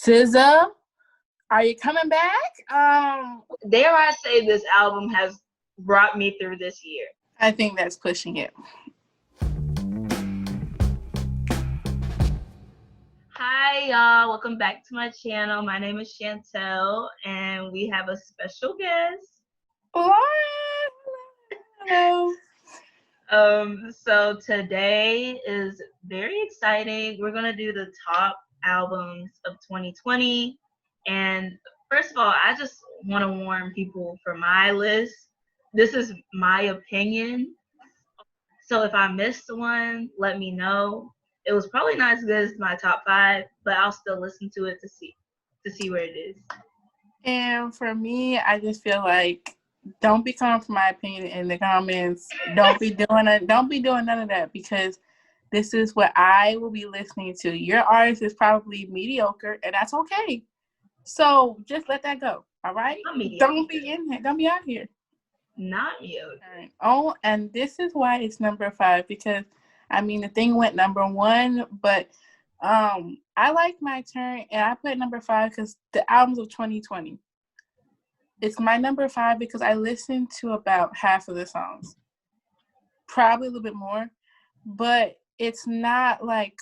SZA, are you coming back? Dare I say this album has brought me through this year. I think that's pushing it. Hi, y'all. Welcome back to my channel. My name is Chantel, and we have a special guest. Hello. So today is very exciting. We're going to do the top albums of 2020. And first of all, I just want to warn people for my list. This is my opinion. So if I missed one, let me know. It was probably not as good as my top 5, but I'll still listen to it to see where it is. And for me, I just feel like don't be coming for my opinion in the comments. Don't be doing it. Don't be doing none of that, because this is what I will be listening to. Your artist is probably mediocre, and that's okay. So just let that go. All right? Don't be in here. Don't be out here. Not mediocre. Right. Oh, and this is why it's number 5, because I mean the thing went number 1, but I like My Turn, and I put number 5 because the albums of 2020. It's my number 5 because I listened to about half of the songs, probably a little bit more, but it's not like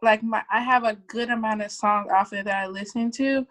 I have a good amount of songs off there that I listen to,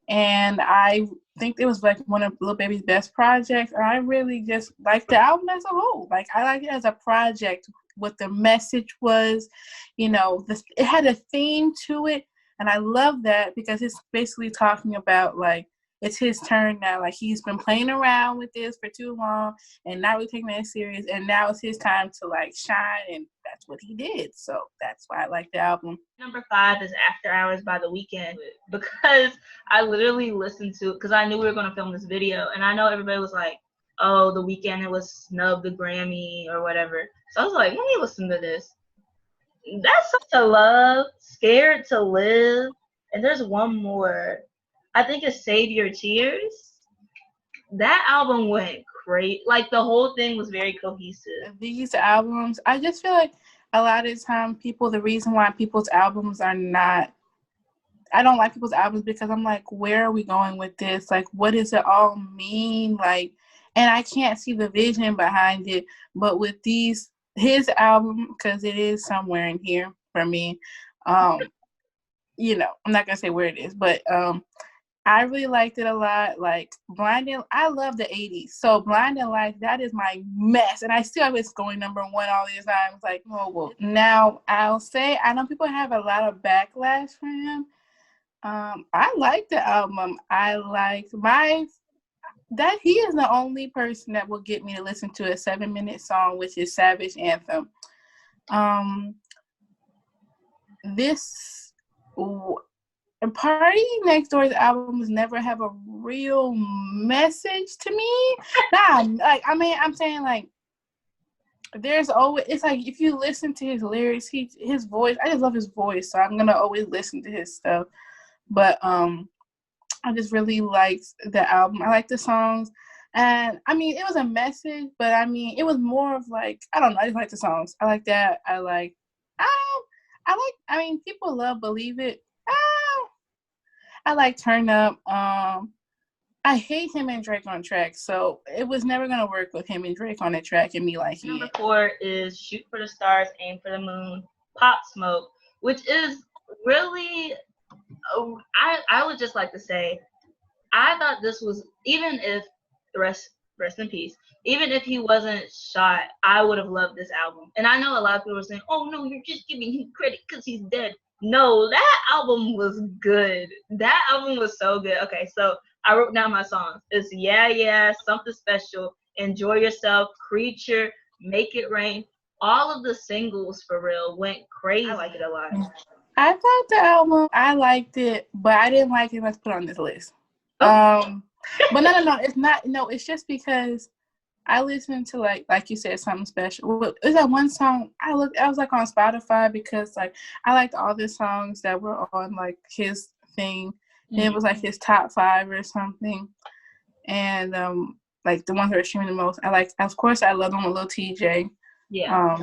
and I think it was like one of Lil Baby's best projects, and I really just like the album as a whole. Like, I like it as a project, what the message was, you know, it had a theme to it, and I love that because it's basically talking about, like, it's his turn now. Like, he's been playing around with this for too long and not really taking it serious, and now it's his time to, like, shine, and that's what he did. So that's why I like the album. Number 5 is After Hours by The Weeknd, because I literally listened to it because I knew we were going to film this video, and I know everybody was like, oh, The Weeknd, it was snubbed the Grammy or whatever. So I was like, let me listen to this. That's Such a Love, Scared to Live, and there's one more. I think it's Save Your Tears. That album went great. Like, the whole thing was very cohesive. These albums, I just feel like a lot of the time the reason why people's albums are not, I don't like people's albums because I'm like, where are we going with this? Like, what does it all mean? Like, and I can't see the vision behind it. But with his album, because it is somewhere in here for me, you know, I'm not gonna say where it is, but I really liked it a lot. Like, Blinding, I love the 80s. So Blinding Lights, that is my mess. And I still have it going number 1 all these times. Like, oh, well. Now, I'll say, I know people have a lot of backlash for him. I like the album. I like that he is the only person that will get me to listen to a 7-minute song, which is Savage Anthem. Party Next Door's albums never have a real message to me. I'm saying, like, there's always, it's like, if you listen to his lyrics, his voice, I just love his voice, so I'm gonna always listen to his stuff. But I just really liked the album. I like the songs, and I mean, it was a message, but I mean, it was more of like, I don't know, I just like the songs. I like that. I mean, people love Believe It. I like Turn Up. I hate him and Drake on tracks, so it was never gonna work with him and Drake on a track and me liking it. Number 4 is Shoot for the Stars, Aim for the Moon, Pop Smoke, which is really, I would just like to say, I thought this was, even if, rest in peace, even if he wasn't shot, I would have loved this album. And I know a lot of people are saying, oh no, you're just giving him credit because he's dead. No, that album was good. That album was so good. Okay, so I wrote down my songs. It's Yeah, Yeah, Something Special, Enjoy Yourself, Creature, Make It Rain. All of the singles, for real, went crazy. I like it a lot. I thought the album, I liked it, but I didn't like it. Let's put it on this list. Oh. But no, it's not. No, it's just because I listened to, like you said, Something Special. It was that one song I was like on Spotify because, like, I liked all the songs that were on, like, his thing. And it was like his top 5 or something. And like the ones that were streaming the most. Of course I love them with Lil TJ. Yeah.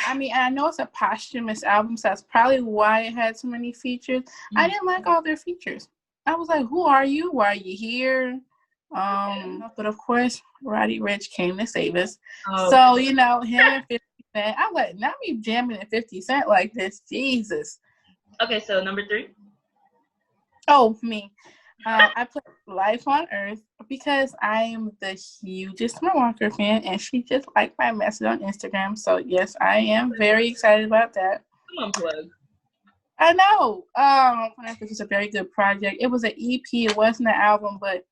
I mean, I know it's a posthumous album, so that's probably why it had so many features. I didn't like all their features. I was like, who are you? Why are you here? But of course, Roddy Ricch came to save us. Oh. So, you know, him and 50 Cent, I'm like, not me jamming at 50 Cent like this. Jesus. Okay, so number 3. Oh, me. I put Life on Earth because I am the hugest Summer Walker fan, and she just liked my message on Instagram. So, yes, I am very excited about that. Come on, plug. I know. I think it was a very good project. It was an EP. It wasn't an album, but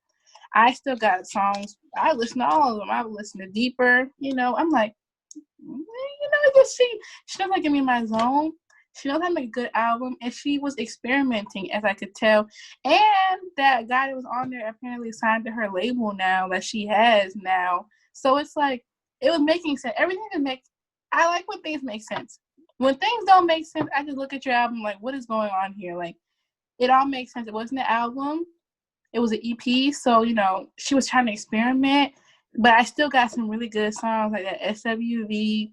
I still got songs. I listen to all of them. I listen to Deeper. You know, I'm like, just she knows how to get me in my zone. She knows how to make a good album, and she was experimenting, as I could tell. And that guy that was on there apparently signed to her label now that she has now. So it's like, it was making sense. Everything that makes, I like when things make sense. When things don't make sense, I just look at your album like, what is going on here? Like, it all makes sense. It wasn't an album. It was an EP. So, you know, she was trying to experiment. But I still got some really good songs like that SWV.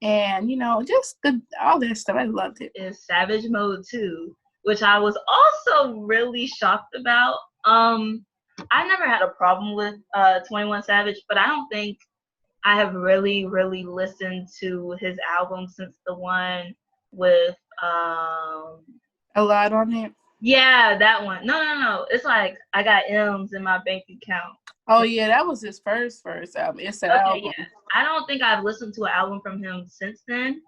And, you know, just all that stuff. I loved it. Is Savage Mode 2, which I was also really shocked about. I never had a problem with 21 Savage, but I don't think I have really, really listened to his album since the one with A Lot on it. Yeah, that one. No. It's like I got M's in my bank account. Oh yeah, that was his first album. It's an album. Yeah. I don't think I've listened to an album from him since then.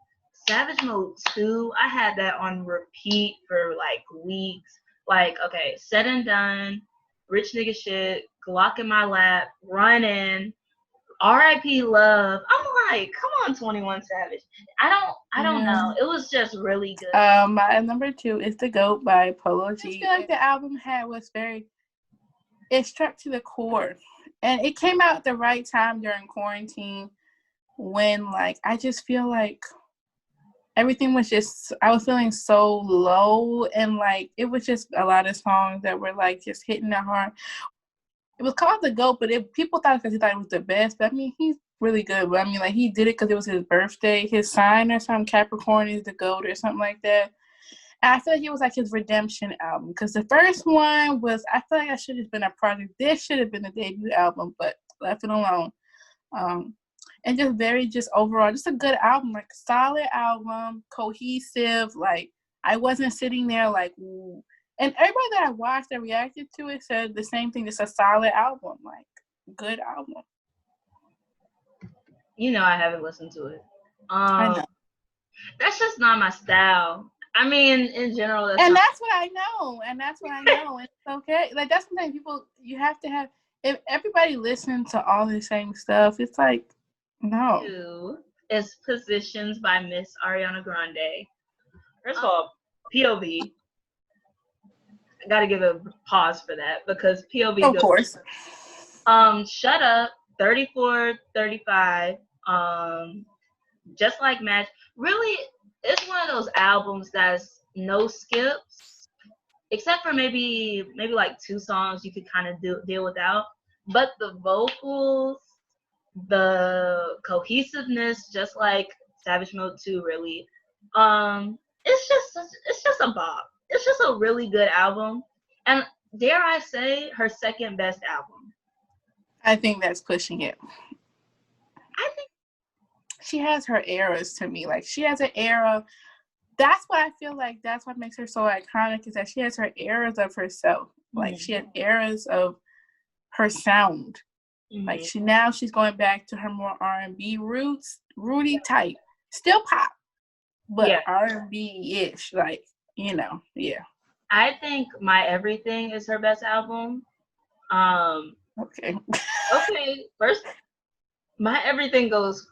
Savage Mode 2, I had that on repeat for like weeks. Like, okay, Said and Done, Rich Nigga Shit, Glock in My Lap, Running, R.I.P. Love. I'm like, come on, 21 Savage. I don't know. It was just really good. My number 2 is The GOAT by Polo G. I feel like the album it struck to the core. And it came out at the right time during quarantine when, like, I just feel like everything was just, I was feeling so low, and, like, it was just a lot of songs that were, like, just hitting the heart. It was called The GOAT, but people thought because he thought it was the best. But, I mean, he's really good. But, I mean, like, he did it because it was his birthday. His sign or something, Capricorn is the GOAT or something like that. And I feel like it was like his redemption album, because the first one was, I feel like that should have been a project. This should have been a debut album, but left it alone. And just overall, just a good album, like solid album, cohesive. Like, I wasn't sitting there like, ooh. And everybody that I watched that reacted to it said the same thing. It's a solid album, like good album. You know, I haven't listened to it. I know. That's just not my style. I mean, in general, that's what I know. It's okay. Like, that's the thing. People, you have to have. If everybody listens to all the same stuff, it's like, no. 2 is Positions by Miss Ariana Grande. First of all, POV. I gotta give a pause for that because POV. Of course. Shut Up, 34, 35. Just Like Match. Really, it's one of those albums that's no skips, except for maybe like 2 songs you could kind of deal without. But the vocals, the cohesiveness, just like Savage Mode 2, really. It's just a bop. It's just a really good album, and dare I say, her second best album. I think that's pushing it. I think she has her eras to me. Like, she has an era. That's what I feel like. That's what makes her so iconic, is that she has her eras of herself. Like, she had eras of her sound. Like, she's going back to her more R&B roots, Rudy type, still pop, but R&B-ish. Like, you know, yeah. I think My Everything is her best album. Okay. First, My Everything goes.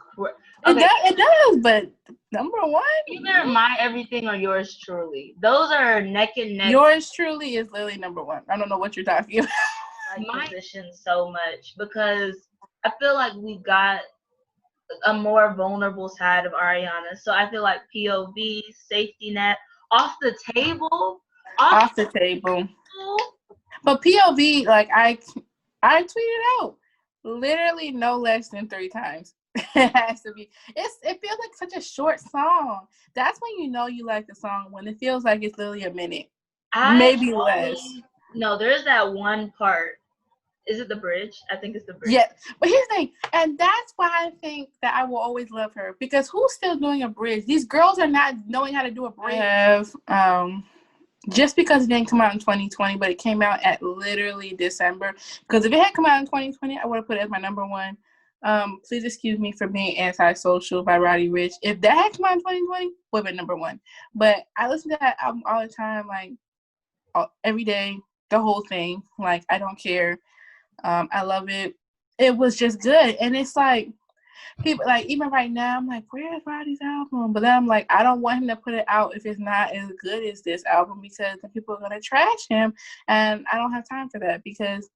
Okay. It does, but number 1, either My Everything or Yours Truly. Those are neck and neck. Yours Truly is literally number 1. I don't know what you're talking about. My position so much because I feel like we got a more vulnerable side of Ariana. So I feel like POV, Safety Net, Off the Table. Off the Table. But POV, like, I tweeted out literally no less than 3 times. It has to be. It feels like such a short song. That's when you know you like the song, when it feels like it's literally a minute, maybe less. No, there's that one part. Is it the bridge? I think it's the bridge. Yeah, but here's the thing, and that's why I think that I will always love her, because who's still doing a bridge? These girls are not knowing how to do a bridge. Just because it didn't come out in 2020, but it came out at literally December. Because if it had come out in 2020, I would have put it as my number one. Please excuse me for being Antisocial by Roddy Ricch. If that had come out in 2020, would have been number one. But I listen to that album all the time, like every day, the whole thing. Like, I don't care. I love it. It was just good. And it's like, people, like, even right now, I'm like, where's Roddy's album? But then I'm like, I don't want him to put it out if it's not as good as this album, because then people are going to trash him. And I don't have time for that, because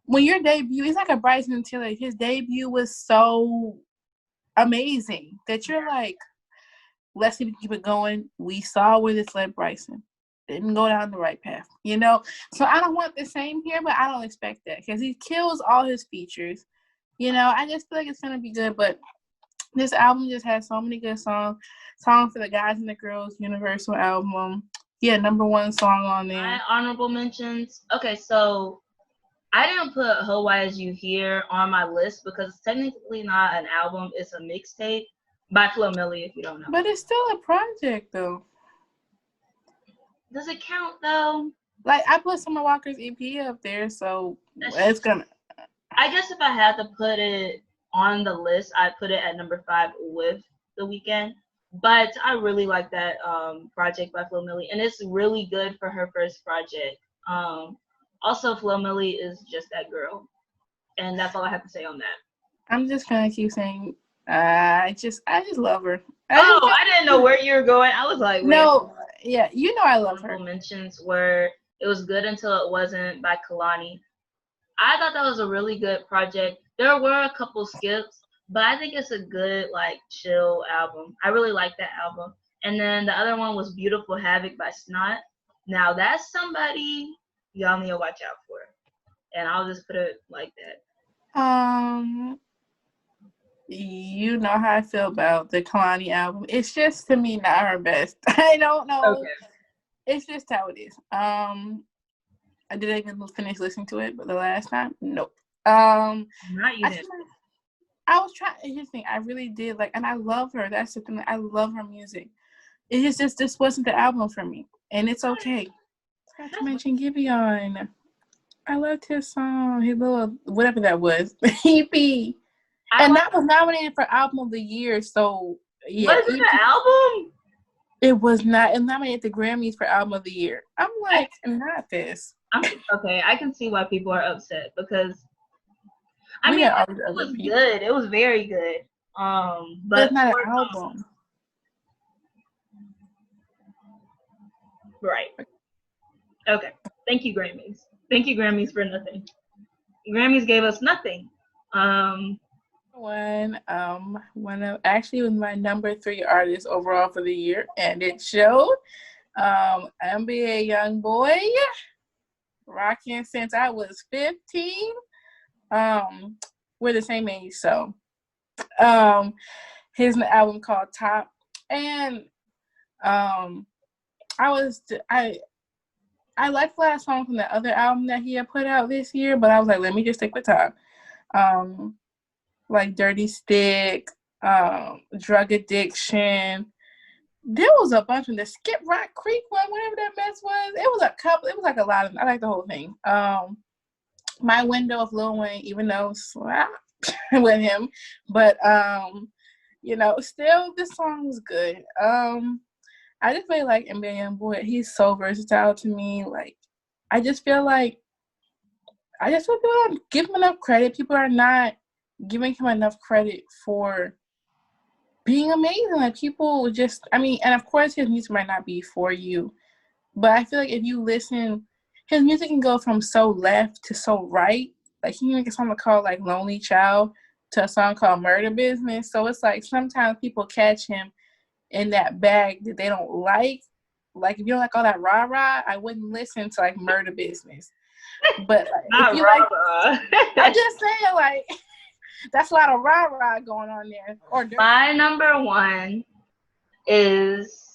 when your debut, it's like a Bryson Tiller. His debut was so amazing that you're like, let's keep it going. We saw where this led Bryson. Didn't go down the right path, you know? So I don't want the same here, but I don't expect that, because he kills all his features. You know, I just feel like it's going to be good, but this album just has so many good songs. Song for the Guys and the Girls, Universal album. Yeah, number one song on there. My honorable mentions. Okay, so I didn't put Ho Why Is You Here on my list because it's technically not an album. It's a mixtape by Flo Milli, if you don't know. But it's still a project, though. Does it count, though? Like, I put Summer Walker's EP up there, so it's gonna... I guess if I had to put it on the list, I'd put it at number 5 with The Weeknd. But I really like that project by Flo Milli, and it's really good for her first project. Also, Flo Milli is just that girl, and that's all I have to say on that. I'm just gonna keep saying, I just love her. I didn't know where you were going. I was like, wait. No, yeah, you know I love her. Mentions were It Was Good Until It Wasn't by Kalani. I thought that was a really good project. There were a couple skips, but I think it's a good, like, chill album. I really like that album. And then the other one was Beautiful Havoc by Snot. Now, that's somebody y'all need to watch out for. And I'll just put it like that. You know how I feel about the Kalani album. It's just, to me, not her best. I don't know. Okay. It's just how it is. I didn't even finish listening to it, but the last time, nope. Not yet. I was trying. Here's the thing, I really did and I love her. That's the thing. I love her music. It's just this wasn't the album for me, and it's okay. Forgot to mention Giveon. I loved his song, his little whatever that was, EP, and that was nominated for Album of the Year. So yeah, was it an album? It was not. It nominated the Grammys for Album of the Year. I'm like, not this. Okay, I can see why people are upset because I mean, it was good. It was very good. But it's not an album. Right. Okay. Thank you, Grammys. Thank you, Grammys, for nothing. Grammys gave us nothing. One of actually was my number 3 artist overall for the year, and it showed. nbayoungboy, rocking since I was 15. We're the same age, so his album called Top, and I liked the last song from the other album that he had put out this year, but I was like, let me just stick with Top. Like Dirty Stick, Drug Addiction. There was a bunch of the Skip Rock Creek one, whatever that mess was. It was a couple. It was like a lot of them. I like the whole thing. My Window of Lil Wayne, even though slap with him, but still this song was good. I just really like nbayoungboy. He's so versatile to me. Like, I just feel people don't give him enough credit. People are not giving him enough credit for being amazing. Like, people just, and of course his music might not be for you, but I feel like if you listen, his music can go from so left to so right. Like, he can make a song called like Lonely Child to a song called Murder Business. So it's like sometimes people catch him in that bag that they don't like. Like, if you don't like all that rah-rah, I wouldn't listen to like Murder Business. But like, if you like, I'm just saying, like, That's a lot of rah-rah going on there. My number 1 is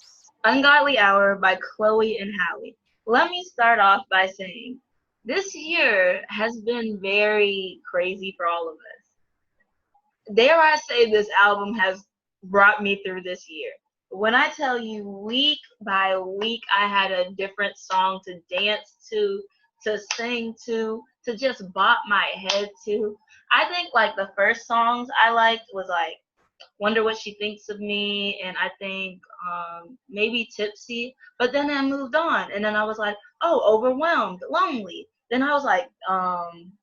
Ungodly Hour by Chloe and Halle. Let me start off by saying this year has been very crazy for all of us. Dare I say this album has brought me through this year. When I tell you week by week I had a different song to dance to sing to just bop my head to. I think like the first songs I liked was like Wonder What She Thinks of Me, and I think maybe Tipsy. But then I moved on, and then I was like, oh, Overwhelmed, Lonely. Then I was like,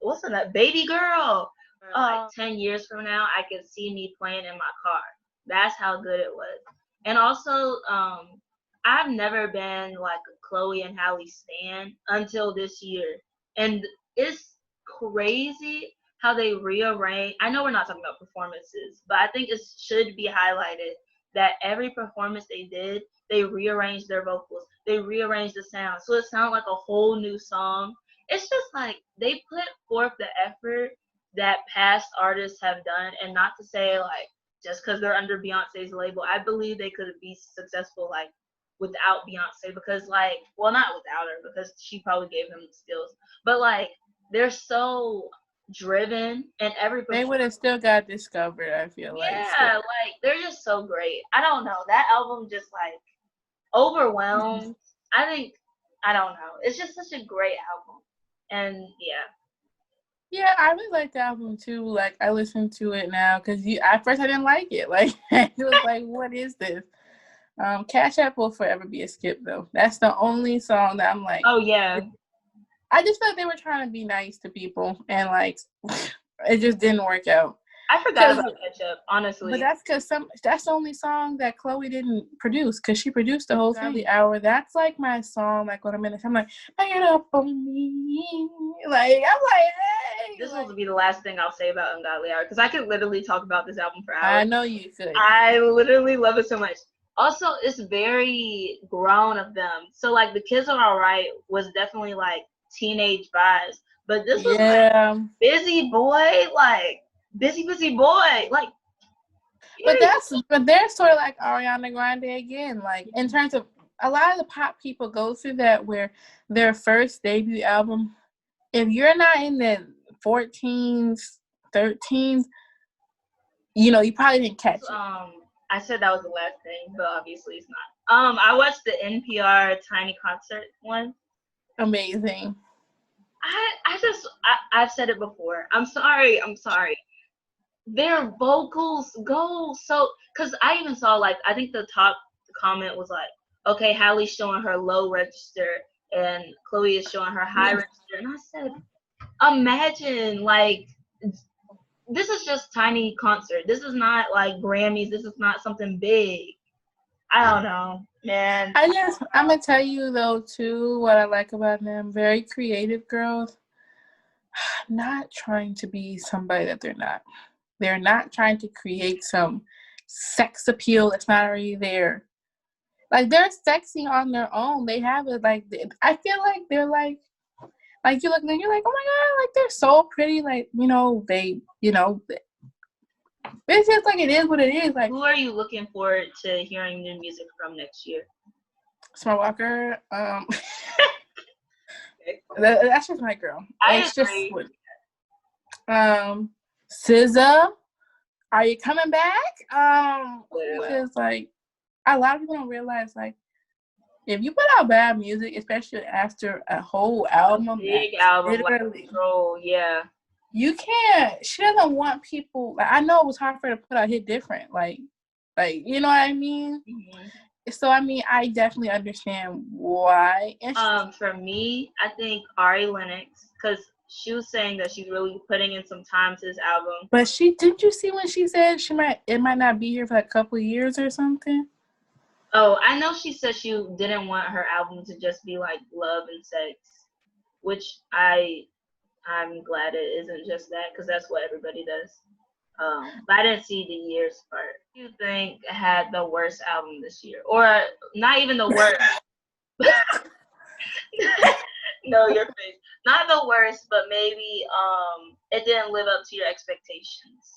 what's that? Baby Girl. Like 10 years from now, I could see me playing in my car. That's how good it was. And also, I've never been like a Chloe and Halle stan until this year, and it's crazy how they rearrange. I know we're not talking about performances, but I think it should be highlighted that every performance they did, they rearranged their vocals, they rearranged the sound, so it sounded like a whole new song. It's just like they put forth the effort that past artists have done, and not to say like just because they're under Beyonce's label, I believe they could be successful like without Beyonce, because like, well, not without her, because she probably gave them the skills, but like they're so driven, and they would have still got discovered, I feel like. Yeah, like they're just so great. I don't know, that album just like Overwhelmed. I think, I don't know, it's just such a great album. And yeah, I really like the album too. Like I listen to it now because at first I didn't like it. Like it was like, what is this? Cash App will forever be a skip though. That's the only song that I'm like, oh yeah, I just felt they were trying to be nice to people, and like it just didn't work out. I forgot about Catch Up, honestly. But that's because that's the only song that Chloe didn't produce, because she produced the whole thing. The Hour. That's like my song. Like when I'm in it, I'm like, "Hang it up on me." Like I'm like, hey. This will be the last thing I'll say about Ungodly Hour, because I could literally talk about this album for hours. I know you could. I literally love it so much. Also, it's very grown of them. So like The Kids Are Alright was definitely like teenage vibes, but this was like Busy Boy, like busy boy, like. But they're sort of like Ariana Grande again. Like in terms of a lot of the pop people go through that, where their first debut album, if you're not in the 14s, 13s, you know, you probably didn't catch it. I said that was the last thing, but obviously it's not. I watched the NPR Tiny Concert one. Amazing. I've said it before. I'm sorry. Their vocals go so, because I even saw like, I think the top comment was like, okay, Halle's showing her low register and Chloe is showing her high register, and I said, imagine, like, this is just Tiny Concert. This is not like Grammys. This is not something big. I don't know, man. I'm gonna tell you though too, what I like about them, very creative girls, not trying to be somebody that they're not. They're not trying to create some sex appeal that's not already there. Like, they're sexy on their own. They have it. Like, I feel like they're like you look at them, you're like, oh my God, like, they're so pretty. Like, you know, it's just like, it is what it is. Like, who are you looking forward to hearing new music from next year? Smart Walker. That's just my girl. It's agree. Just SZA, are you coming back? Because like a lot of people don't realize, like, if you put out bad music, especially after a whole album, big album, like, yeah, you can't. She doesn't want people. Like, I know it was hard for her to put out Hit Different, like you know what I mean. Mm-hmm. So I mean, I definitely understand why. For me, I think Ari Lennox, because she was saying that she's really putting in some time to this album. But didn't you see when she said it might not be here for like a couple of years or something? Oh, I know she said she didn't want her album to just be like love and sex, which I'm glad it isn't just that, because that's what everybody does. But I didn't see the years part. Who do you think had the worst album this year? Or not even the worst. No, your face. not the worst, but maybe it didn't live up to your expectations.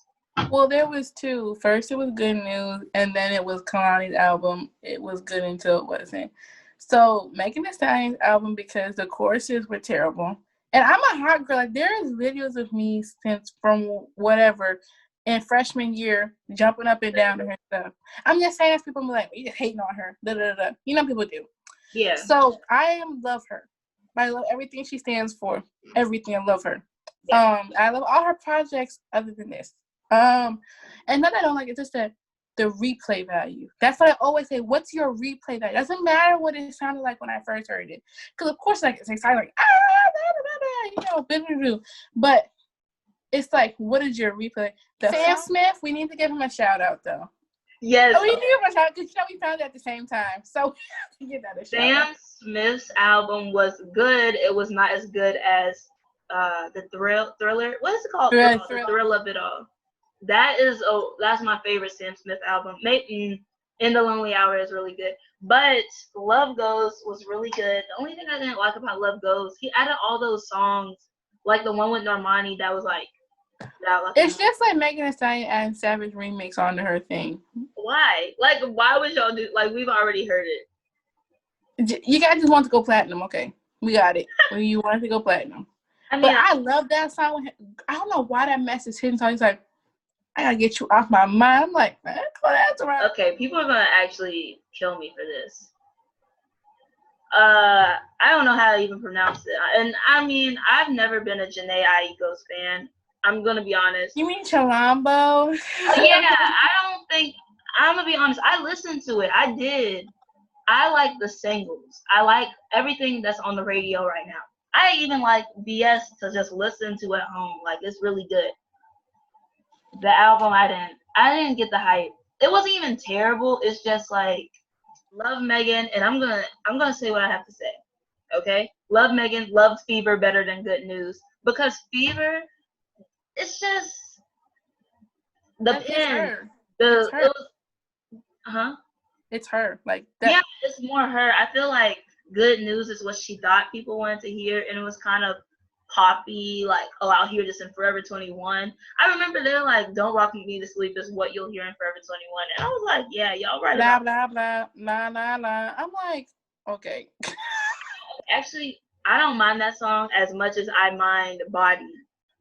Well, there was two. First, it was Good News, and then it was Kalani's album. It was good until it wasn't. So, Megan Thee Stallion's album, because the choruses were terrible. And I'm a hot girl. Like, there is videos of me since from whatever in freshman year jumping up and down to her stuff. I'm just saying, people be like, you just hating on her. Da, da, da. You know, people do. Yeah. So, I love her. I love everything she stands for. Everything. I love her. Yeah. I love all her projects other than this. And not that I don't like it, just that the replay value. That's what I always say. What's your replay value? It doesn't matter what it sounded like when I first heard it, because of course, like it's exciting, like but it's like, what is your replay? Sam Smith, we need to give him a shout out though. Yes, we need to give him a shout out because we found it at the same time, so give that a shout out. Sam Smith's album was good. It was not as good as the Thriller. What is it called? The Thrill of It All. That's my favorite Sam Smith album. Maybe In the Lonely Hour is really good, but Love Goes was really good. The only thing I didn't like about Love Goes, he added all those songs, like the one with Normani that was like. It's just like Megan Thee Stallion and Savage remix onto her thing. Why? Like, why would y'all do? Like, we've already heard it. You guys just want to go platinum, okay? We got it. You want to go platinum. I mean, but I love that song. I don't know why that mess is hitting. So he's like, I gotta get you off my mind. I'm like, man, that's right. Okay, people are gonna actually kill me for this. I don't know how to even pronounce it. And I mean, I've never been a Jhené Aiko's fan. I'm gonna be honest. You mean Chalambo? Yeah, I'm gonna be honest. I listened to it. I did. I like the singles. I like everything that's on the radio right now. I even like BS to just listen to at home. Like, it's really good. The album, I didn't get the hype. It wasn't even terrible. It's just like, love Megan, and I'm gonna say what I have to say. Okay? Love Megan, loved Fever better than Good News. Because Fever, it's just the pen. It's her. It's her. Like that. Yeah, it's more her. I feel like Good News is what she thought people wanted to hear, and it was kind of poppy, like, oh, I'll hear this in Forever 21. I remember they're like, Don't Rock Me to Sleep is what you'll hear in Forever 21. And I was like, yeah, y'all right blah, about blah, blah, blah, blah. I'm like, okay. Actually, I don't mind that song as much as I mind Body.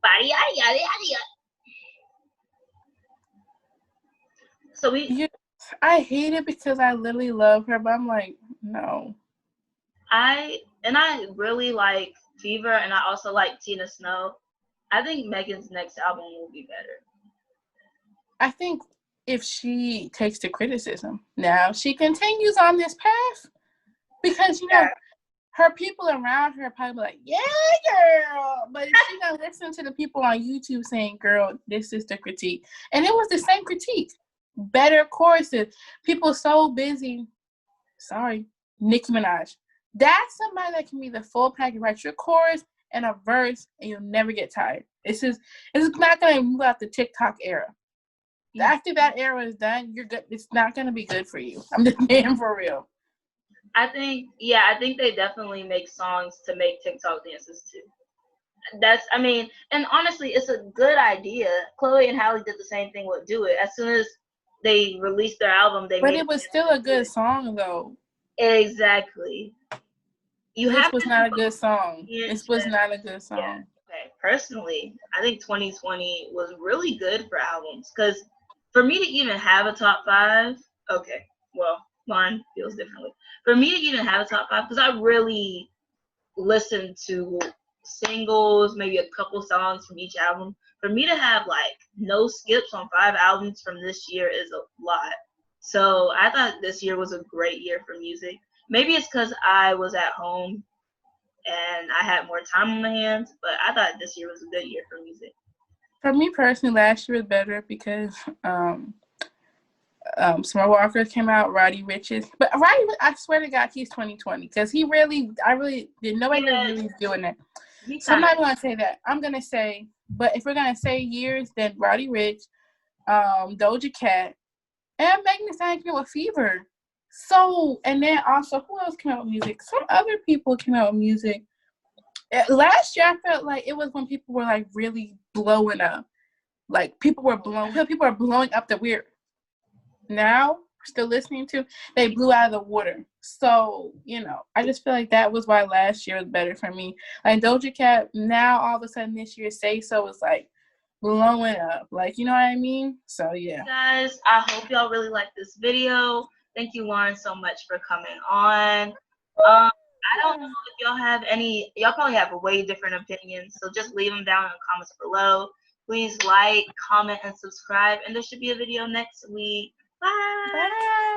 Body, yada, yada, yada, yada. So I hate it because I literally love her, but I'm like, no. I really like Fever, and I also like Tina Snow. I think Megan's next album will be better. I think if she takes the criticism now, she continues on this path, because you know her people around her probably like, yeah, girl. But if she gonna listen to the people on YouTube saying, girl, this is the critique, and it was the same critique, better choruses, people so busy. Sorry, Nicki Minaj. That's somebody that can be the full package, write your chorus and a verse, and you'll never get tired. It's not going to move out the TikTok era. After that era is done, you're good. It's not going to be good for you. I'm just saying, for real. I think they definitely make songs to make TikTok dances too. And honestly, it's a good idea. Chloe and Halle did the same thing with Do It. As soon as they released their album, but it was still a good song, though. Exactly. This was not a good song. This was not a good song. Yeah. Okay. Personally, I think 2020 was really good for albums, because for me to even have a top 5, okay, well, mine feels differently. For me to even have a top 5, because I really listened to singles, maybe a couple songs from each album. For me to have like no skips on 5 albums from this year is a lot. So I thought this year was a great year for music. Maybe it's because I was at home and I had more time on my hands, but I thought this year was a good year for music. For me personally, last year was better because Summer Walker came out, Roddy Ricch's. But Roddy, I swear to God, he's 2020, because nobody really doing it. So I'm not going to say that. I'm going to say, but if we're going to say years, then Roddy Ricch, Doja Cat, and Megan Thee Stallion came out with Fever. So, and then also, who else came out with music? Some other people came out with music. Last year, I felt like it was when people were like really blowing up. Like people are blowing up that we're now still listening to. They blew out of the water. So, you know, I just feel like that was why last year was better for me. Like Doja Cat, now all of a sudden this year Say So is like blowing up. Like, you know what I mean? So yeah. Guys, I hope y'all really liked this video. Thank you, Lauren, so much for coming on. I don't know if y'all have any, y'all probably have way different opinions, so just leave them down in the comments below. Please like, comment, and subscribe, and there should be a video next week. Bye! Bye!